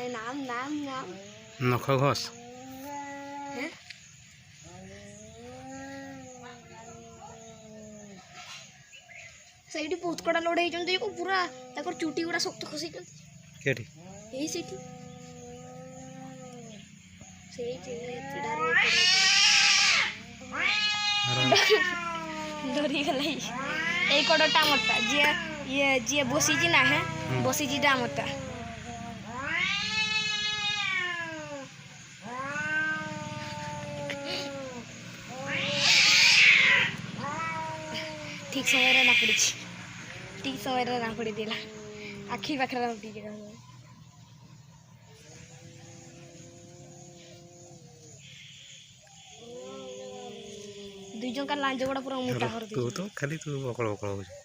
नाम नाम नाम नख घस हैं ସେଇଠି ବହୁତ କଡ଼ା ଲଢ଼େଇଛନ୍ତି को पूरा ତାଙ୍କର ଚୁଟି ଗୁଡ଼ା ଶକ୍ତ ଖସେଇଛନ୍ତି केटी ଏଇ ସେଇଠି ସେଇଠି डरी गला এই কড়টা মতা যে বসিছি না হ্যাঁ বসিছিটা মতা ठीक समय ना पड़ी ठीक समय ना पड़ी दिला आखि पाखरा दुई जन का लांज गुड़ा पूरा मोटा कर तू तो खाली तू बकड़ बकड़ हो